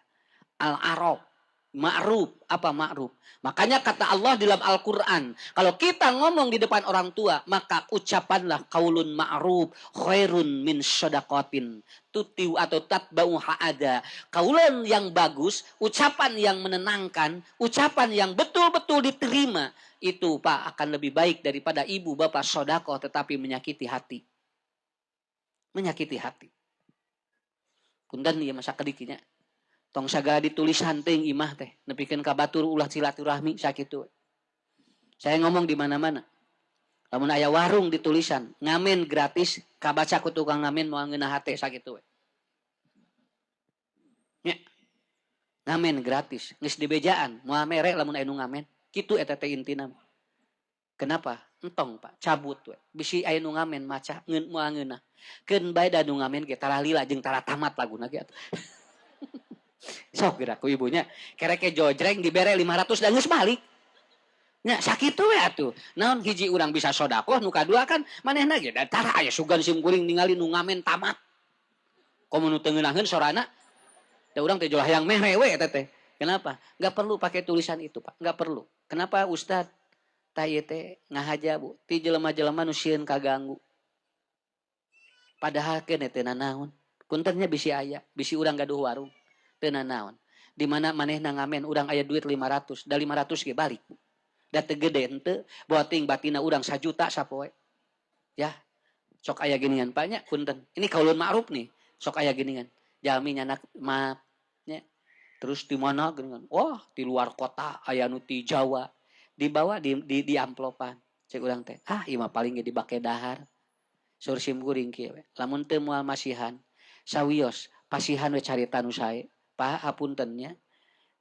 al-arab. Ma'ruf. Apa ma'ruf? Makanya kata Allah dalam Al-Quran. Kalau kita ngomong di depan orang tua, maka ucapanlah kaulun ma'ruf. Khairun min syadaqatin. Tutiu atau tatba'u ha'ada. Kaulan yang bagus, ucapan yang menenangkan, ucapan yang betul-betul diterima. Itu Pak akan lebih baik daripada ibu bapak sodako tetapi menyakiti hati. Menyakiti hati. Punten ieu masa kadikinya. Tong sagala ditulis hanting imah teh, nepikeun ka batur ulah silaturahmi sakitu. Saya ngomong di mana-mana. Lamun aya warung ditulisan, ngamen gratis, kabaca ku tukang ngamen moal ngeunah hate sakitu we. Nya. Ngamen gratis, geus dibejaan, moal mere lamun aya nu ngamen. Kitu eta teh intina. Kenapa? Entong Pak, cabut we. Bisi aya nu ngamen maca moal ngeunah. Keun bae da nu ngamen ge tara lila jeung tara tamat laguna ge atuh. Sok geura ku ibunya kereke jojreng dibere 500 dan geus balik. Nya sakitu we atuh. Naon hiji urang bisa sedekah nu kadua kan manehna ge da tara aya sugan sim kuring ningali nu ngamen tamat. Komo nu teu ngeunaheun sorana. Da urang teh jolah yang mere we eta teh. Kenapa? Enggak perlu pakai tulisan itu, Pak. Enggak perlu. Kenapa Ustaz? Tah ieu teh ngahaja, Bu. Ti jelema-jelema nu sieun kaganggu. Padahal keun teh nanaon. Puntennya bisi aya, bisi urang gaduh warung. Teu nanaon. Di mana manehna ngamen urang aya duit 500, da 500 ge balik. Da teu gede henteu, boating batina urang 1 juta sapoe. Ya. Sok aya geuningan Pak nya, punten. Ini kaulun ma'ruf nih. Sok aya geuningan. Jami nyanak maaf nya. Terus di mana geuningan? Wah, di luar kota aya nu ti Jawa. Dibawa di amplopan. Cek urang teh, ah ieu mah paling ge dibake dahar. Sur sim kuring kieu we. Lamun teu moal masihan, sawios pasihan we carita nu sae. Pak hapunten nya.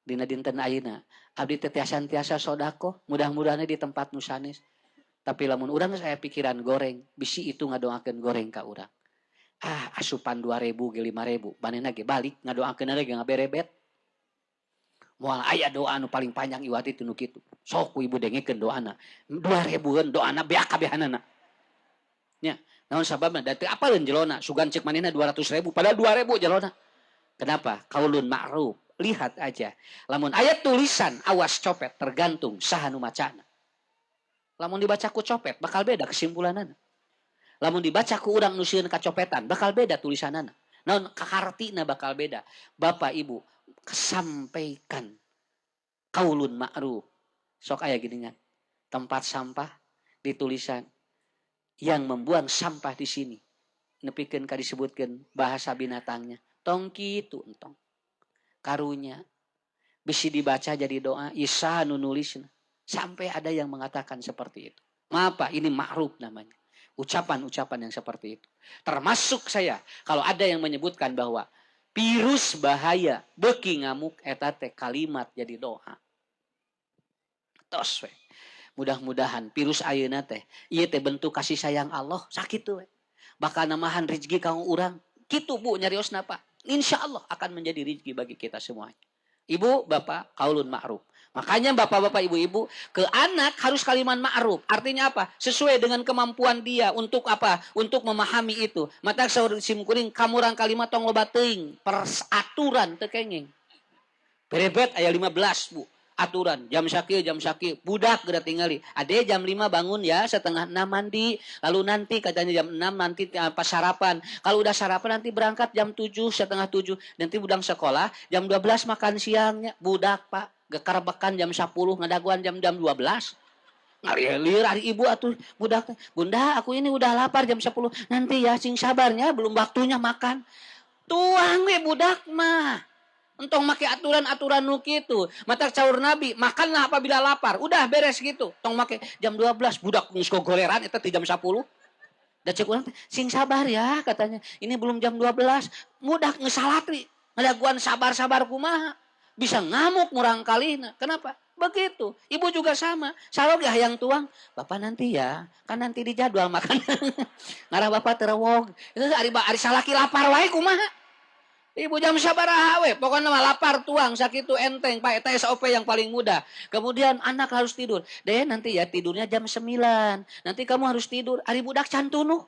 Dina dinten ayeuna abdi teh tiasa sodako, mudah-mudahan di tempat nu sanes. Tapi lamun urang saya pikiran goreng, bisi itu ngadoakeun goreng ka urang. Ah, asupan 2.000 ge 5.000, manehna ge balik ngadoakeun lagi ngaberebet. Moal aya doa anu paling panjang iwati tinu kitu. Sok ku ibu dengekeun doana. 2.000-eun doana beak kabehanana. Nya, naon sababna? Da teu apaleun jelona, sugan cek manehna 200.000 padahal 2.000 jelona. Kenapa? Qaulun ma'ruf. Lihat aja. Lamun ayat tulisan awas copet tergantung saha nu macana. Lamun dibaca ku copet bakal beda kesimpulanana. Lamun dibaca ku urang nu sieun kacopetan bakal beda tulisanana. Naon kakartina bakal beda. Bapak Ibu sampaikan qaulun ma'ruf. Sok aya geuningan. Tempat sampah ditulisan yang membuang sampah di sini. Nepikeun ka disebutkeun bahasa binatangnya. Tong kitu entong. Karunya bisi dibaca jadi doa isa nu nulisna sampai ada yang mengatakan seperti itu. Apa ini ma'ruf namanya, ucapan-ucapan yang seperti itu. Termasuk saya kalau ada yang menyebutkan bahwa virus bahaya beuki ngamuk eta teh kalimat jadi doa tos we. Mudah-mudahan virus ayeuna teh ieu teh bentuk kasih sayang Allah sakitu we. Bakal namahan rezeki ka urang kitu Bu nyariosna Pak. Insya Allah akan menjadi rezeki bagi kita semuanya. Ibu, bapak, qaulun ma'ruf. Makanya bapak-bapak, ibu-ibu, ke anak harus kalimat ma'ruf. Artinya apa? Sesuai dengan kemampuan dia untuk apa? Untuk memahami itu. Mata saur sim kuring kamurang kalimat tong loba teuing, peraturan teu kenging. Berebet aya 15, Bu. Aturan jam sakieu budak geura tingali ade jam 5 bangun ya setengah 6 mandi lalu nanti katanya jam 6 nanti pas sarapan kalau udah sarapan nanti berangkat jam 7 setengah 7 nanti budang sekolah jam 12 makan siangnya budak Pak gekarbekan jam 10 ngadaguan jam 12 ngalilir hari ibu atuh budak bunda aku ini udah lapar jam 10 nanti ya sing sabarnya belum waktunya makan tuang we budak mah entong make aturan-aturan nu kitu. Mata caur Nabi, makanlah apabila lapar. Udah beres gitu. Tong make jam 12 budak geus gogoleran eta ti jam 10. Da cek urang sing sabar ya katanya. Ini belum jam 12. Budak geus salatri. Ngadaguan sabar-sabar kumaha. Bisa ngamuk murang kalina. Kenapa? Begitu. Ibu juga sama. Sarogah yang tuang. Bapak nanti ya. Kan nanti dijadwal makan. Ngarah bapak terewog. Itu ari salaki lapar wae kumaha. Ibu jam sabaraha we, pokoknya mah lapar tuang sakitu enteng, Pak eta SOP yang paling mudah. Kemudian anak harus tidur. Deh nanti ya tidurnya jam 9. Nanti kamu harus tidur. Ari budak can tunuh.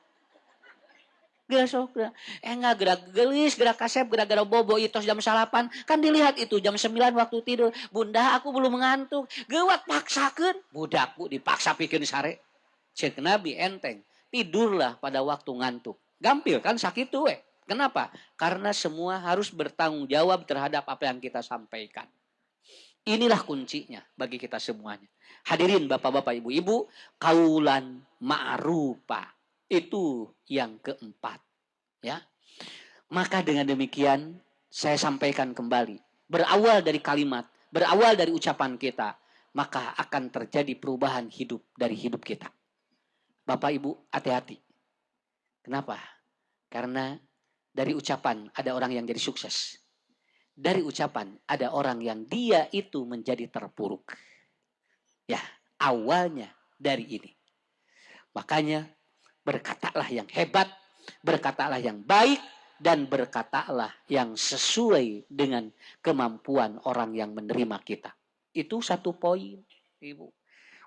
Geura sok geura. Enggak geura gelis, geura kasep, geura bobo itos jam 8. Kan dilihat itu jam 9 waktu tidur. Bunda aku belum mengantuk. Geuwat paksakeun. Budak Bu dipaksa pikeun sare. Cek Nabi enteng. Tidurlah pada waktu ngantuk. Gampil kan sakitu we. Kenapa? Karena semua harus bertanggung jawab terhadap apa yang kita sampaikan. Inilah kuncinya bagi kita semuanya. Hadirin bapak-bapak, ibu-ibu, qaulan ma'rufa. Itu yang keempat. Ya. Maka dengan demikian saya sampaikan kembali. Berawal dari kalimat, berawal dari ucapan kita, maka akan terjadi perubahan hidup dari hidup kita. Bapak Ibu, hati-hati. Kenapa? Karena dari ucapan ada orang yang jadi sukses. Dari ucapan ada orang yang dia itu menjadi terpuruk. Ya, awalnya dari ini. Makanya berkatalah yang hebat, berkatalah yang baik, dan berkatalah yang sesuai dengan kemampuan orang yang menerima kita. Itu satu poin, Ibu.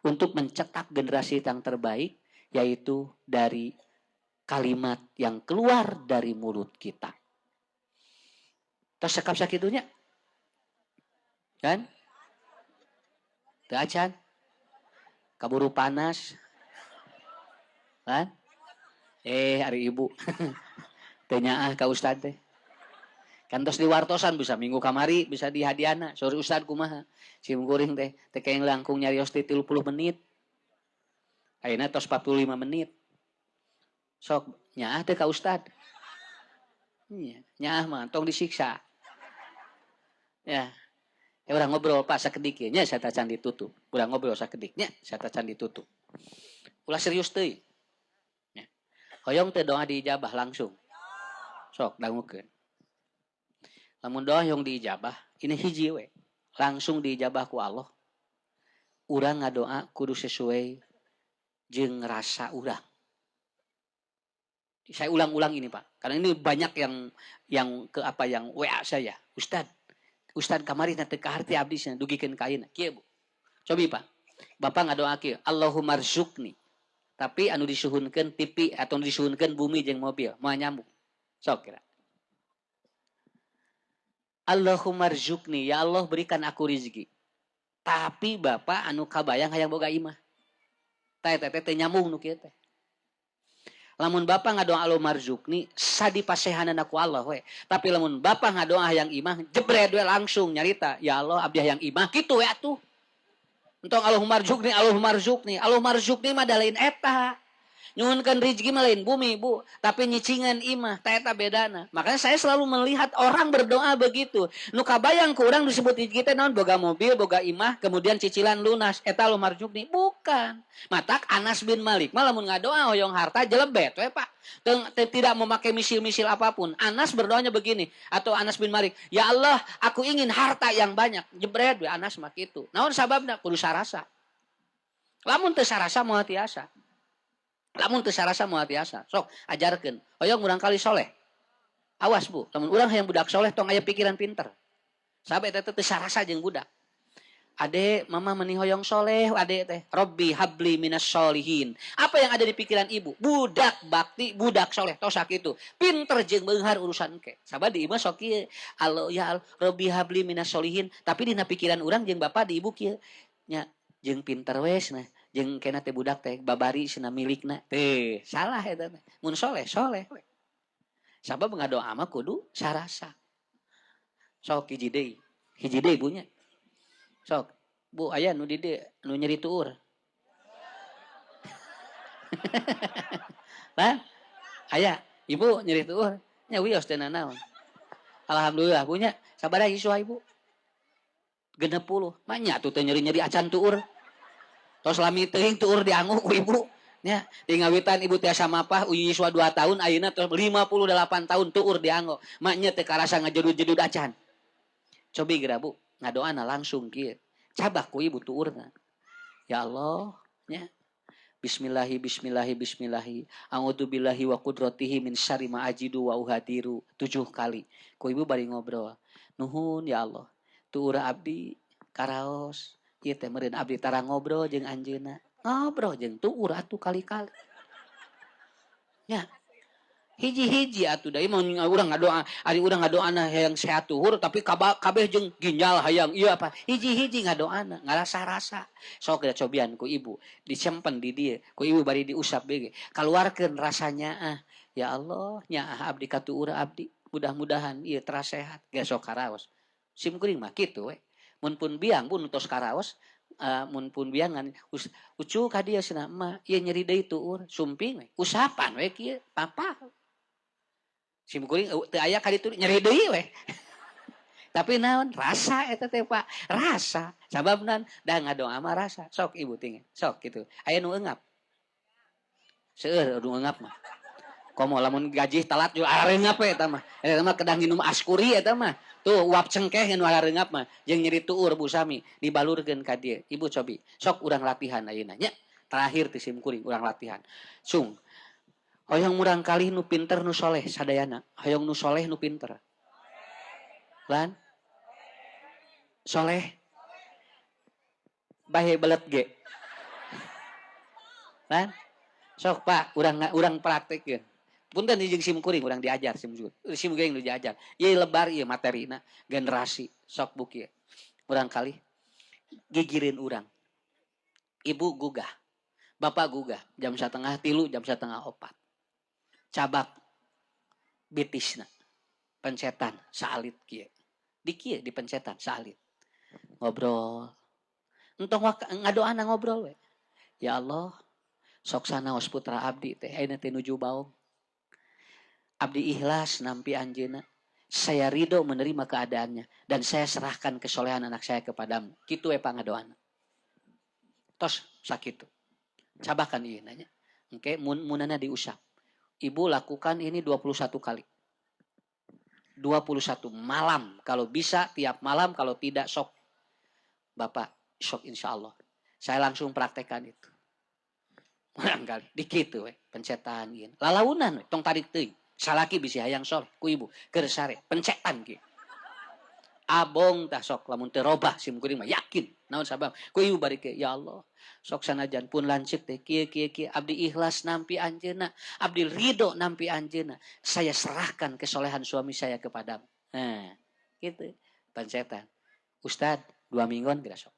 Untuk mencetak generasi yang terbaik, yaitu dari kalimat yang keluar dari mulut kita. Tos sekap sakitunya. Kan? Teu acan. Kaburu panas. Kan? Ari ibu. Teu nyaah ka ustad teh. Kan tos diwartosan bisa minggu kamari bisa dihadiana. Sore ustad kumaha? Sim kuring teh teu kaeng langkung nyarios ti 30 menit. Ayeuna tos 45 menit. Sok nyaah teh ka ustad. Iya, nyaah mah tong disiksa. Ya, orang ngobrol pak sakediknya saya can ditutup. Urang ngobrol sakediknya saya can ditutup. Ulah serius teuing. Ya. Hoyong teh doa diijabah langsung. Sok dangukeun. Lamun doa yang diijabah, ini hiji we. Langsung diijabah ku Allah. Urang ngadoa kudu sesuai jeung rasa urang. Saya ulang-ulang ini Pak, karena ini banyak yang ke apa yang WA saya, Ustad kamari nanti ke harti abdi dugikeun ka ayeuna. Kieu Bu. Cobi Pak. Bapak ngadoa kieu, Allahumma rzuqni. Tapi anu disuhunkeun TV atau disuhunkeun bumi jeung mobil, moal nyambung. Sok kira. Allahumma rzuqni, ya Allah berikan aku rezeki. Tapi Bapak anu kabayang hayang boga imah. Teh nyambung nu kieu teh. Lamun Bapak ngadoa Allah marzukni, sadi pasehanan aku Allah we. Tapi lamun Bapak ngadoa hayang imah, jebret we langsung nyarita, ya Allah abdi hayang imah kitu we atuh. Entong Allahumma marzukni mah da lain eta. Nyuhunkeun rezeki mah lain bumi, Bu. Tapi nyicingan imah, tah eta bedana. Makanya saya selalu melihat orang berdoa begitu. Nu kabayang ku urang disebut rezeki teh naon boga mobil, boga imah, kemudian cicilan lunas. Eta lo marjukni, bukan. Matak Anas bin Malik mah lamun ngadoa hoyong harta jelebet we, Pak. Tidak memakai misil-misil apapun. Anas berdoanya begini, atau Anas bin Malik, ya Allah, aku ingin harta yang banyak. Jebret we Anas mah kitu. Naon sababna? Kudu sarasa. Lamun teu sarasa moal tiasa. Lamun teu sarasa moal tiasa. Sok ajarkeun. Hoyong urang kali soleh. Awas Bu, lamun urang hayang budak soleh tong aya pikiran pinter. Sabe eta teh sarasa jeung budak. Ade, mama meni hoyong soleh, ade teh. Robbi habli minas solihin. Apa yang ada di pikiran ibu? Budak bakti, budak soleh. Tos sakitu. Pinter jeung beunghar urusan ke. Sabab di imah sok kieu. Allah ya Robbi habli minas solihin. Tapi dina pikiran urang jeung bapak di ibu kieu. Nya jeung pinter wes nah. Jeung kena teh budak teh babari cenah milikna. Teh, salah eta teh. Mun soleh. Sabab ngadoa mah kudu sarasa. Sok hiji deui bunya. Sok, Bu aya nu di dieu nu nyeri tuur. Lah, aya Ibu nyeri tuur. Nya wios teh naon. Alhamdulillah punya. Sabaraha isua Ibu? 60. Mah nya tuh teh nyeri-nyeri acan tuur. Tos lami teuing tuur dianggu ku Ibu. Nya, di ngawitan Ibu tiasa mapah uji iswa 2 tahun ayeuna tos 58 tahun tuur dianggo. Mak nya teh karasa ngajedud-jedud acan. Cobi geura Bu, ngadoana langsung kieu. Cabak ku Ibu tuurna. Ya Allah, nya. Bismillahi. A'udzubillahi wa qudratihi min syarri ma ajidu wa uhadiru 7 kali. Ku Ibu bari ngobrol. Nuhun ya Allah. Tuur abdi karaos. Ieu teh meureun abdi tara ngobrol jeung anjeunna. Ngobrol jeung tuur atuh kali-kali. Ya. Hiji-hiji atuh da ieu urang ngadoa, ari urang ngadoana hayang sehat tuhur tapi kabeh jeung ginjal hayang ieu apa? Hiji-hiji ngadoana, ngarasa-rasa. Sok da cobian ku Ibu, disimpen di dieu, ku Ibu bari diusap bege. Kaluarkeun rasanya ya Allah, nyaah abdi ka tuur abdi. Mudah-mudahan ieu terasa sehat. Ge sok karaos. Sim kuring mah kitu we. Mun pun biang pun tos karaos, mun pun biangan ucu ka dieu cenah emak, ieu nyeri deui tuur, sumping we. Usapan we kieu, papa. Sim kuring teu aya ka ditu nyeri deui we. Tapi naon? Rasa eta teh Pak, rasa. Sababna da ngadoa mah rasa. Sok Ibu tinggal. Sok kitu. Aya nu eungap. Seueur nu eungap mah. Komo lamun gaji telat juga areungap we eta mah. Eta mah kedang minum askuri eta mah. Tuh uap cengkeh nu areungap mah. Jeung nyeri tuur Bu Sami dibalurkeun ka dieu. Ibu cobi. Sok urang latihan ayeuna nya. Terakhir ti sim kuring urang latihan. Sung. Hoyong murang kali nu pinter nu soleh sadayana. Hoyong nu soleh nu pinter. Lan? Soleh. Bahe belet ge. Lan? Sok Pak, urang praktekkeun. Punten jeung sim kuring urang diajar sim kuring nu diajar. Ieu lebar ieu materina generasi. Sok Bu kieu. Urang kali gigireun urang. Ibu gugah. Bapak gugah jam 2:30, jam 3:30. Cabak bitisna pencetan saalit kieu di kieu di pencetan saalit ngobrol entong ngadoana ngobrol we ya Allah sok sanaos putra abdi teh ayeuna teh nuju baong Abdi ikhlas nampi anjeuna. Saya ridho menerima keadaannya dan saya serahkan kesolehan anak saya kepadamu. Kitu pangadoana. Tos sakitu. Cabakan ieu nanya. Oke, munana diusap. Ibu lakukan ini 21 kali. 21 malam. Kalau bisa tiap malam, kalau tidak sok. Bapak, sok insya Allah. Saya langsung praktekkan itu. Barangkali. Dikit we, pencetan. Lalaunan we, tong tarik teuing. Salaki bisi hayang soleh ku ibu. Keur sare, pencetan ki. Abong tah sok lamun teu robah sim kuring mah yakin. Naon sabab? Ku ibu bari ke ya Allah. Sok sanajan pun lanceuk teh kieu abdi ikhlas nampi anjeunna. Abdi ridho nampi anjeunna. Saya serahkan kesolehan suami saya kepadamu. Nah, gitu. Pencetan. Ustad, 2 mingguan geura sok.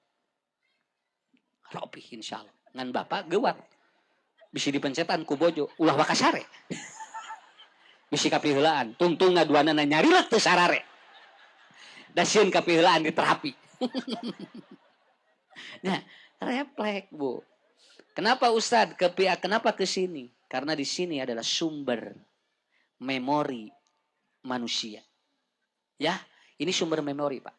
Robih insyaallah. Ngan bapak geuwat. Bisi dipencetan ku bojo, ulah wakasare. Bisi kapiheulaan, tungtungna duana nyarilet teu sarare. Da sieun kapiheulaan diterapi. Nah, refleks, Bu. Kenapa Ustad? Kenapa ke sini? Karena di sini adalah sumber memori manusia. Ya, ini sumber memori, Pak.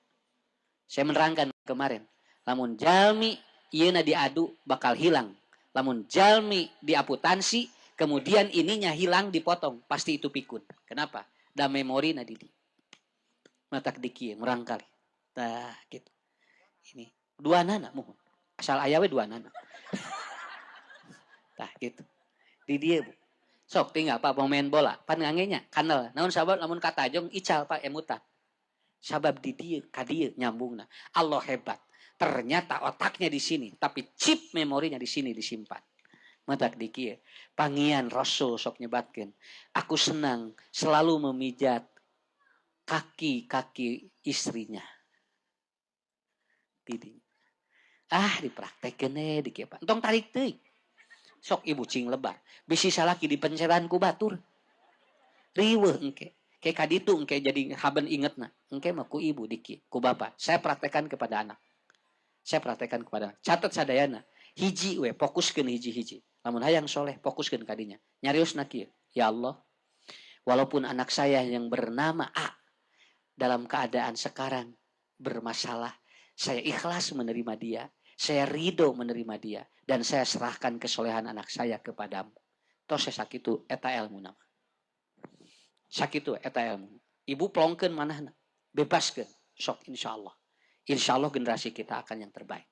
Saya menerangkan kemarin. Lamun jalmi ieuna diadu bakal hilang. Lamun jalmi diaputansi, kemudian ininya hilang dipotong, pasti itu pikun. Kenapa? Da memori na didi. Matak diki murangkali. Tah gitu. Ini dua nana mohon. Asal aya we dua nana. Tah gitu. Di dia Bu. Sok tinggal Pak pemain bola, pan ngangenya kanal. Naon sabab lamun katajong ical Pak emutan. Sabab di dia ka dieu nyambungna. Allah hebat. Ternyata otaknya di sini, tapi chip memorinya di sini disimpan. Matak diki pangian Rasul sok nyebatkeun. Aku senang selalu memijat kaki-kaki istrinya. Didi. Dipraktekeun diki Pak. Entong tarik teuing. Sok ibu cing lebar. Bisi salaki dipenceran ku batur. Riweuh engke. Kayak kaditu engke jadi haben ingetna. Engke mah ku ibu diki, ku bapak. Saya praktekkan kepada anak. Saya praktekkan kepada anak. Catat sadayana. Hiji we fokuskeun hiji-hiji. Lamun hayang soleh fokuskeun kadinya. Nyariosna kieu. Ya Allah, walaupun anak saya yang bernama A dalam keadaan sekarang bermasalah, saya ikhlas menerima dia. Saya ridho menerima dia. Dan saya serahkan kesolehan anak saya kepadamu. Tos sakitu eta ilmu nama. Sakitu eta ilmu. Ibu plongkeun manahna. Bebaskeun. Sok insyaallah. Insyaallah generasi kita akan yang terbaik.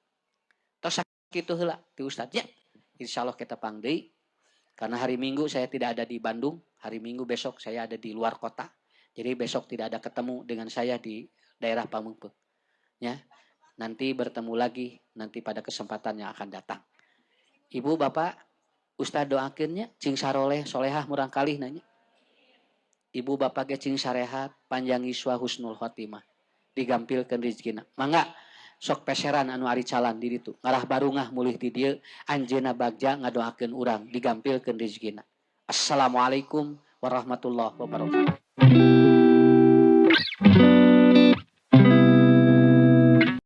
Tos sakitu heula ti Ustaz. Ya. Insyaallah kita pangdeui. Karena hari Minggu saya tidak ada di Bandung. Hari Minggu besok saya ada di luar kota. Jadi besok tidak ada ketemu dengan saya di daerah Pamengpeuk. Ya. Nanti bertemu lagi nanti pada kesempatan yang akan datang. Ibu, Bapak, Ustaz doakeunnya cing saroleh solehah murang kalih nanya. Ibu, Bapak ge cing sarehat, panjang yuswa husnul khotimah. Digampilkeun rezekina. Mangga sok peseran anu ari calan di ditu. Ngarah barungah mulih di dieu anjeunna bagja ngadoakeun urang digampilkeun rezekina. Assalamualaikum warahmatullahi wabarakatuh.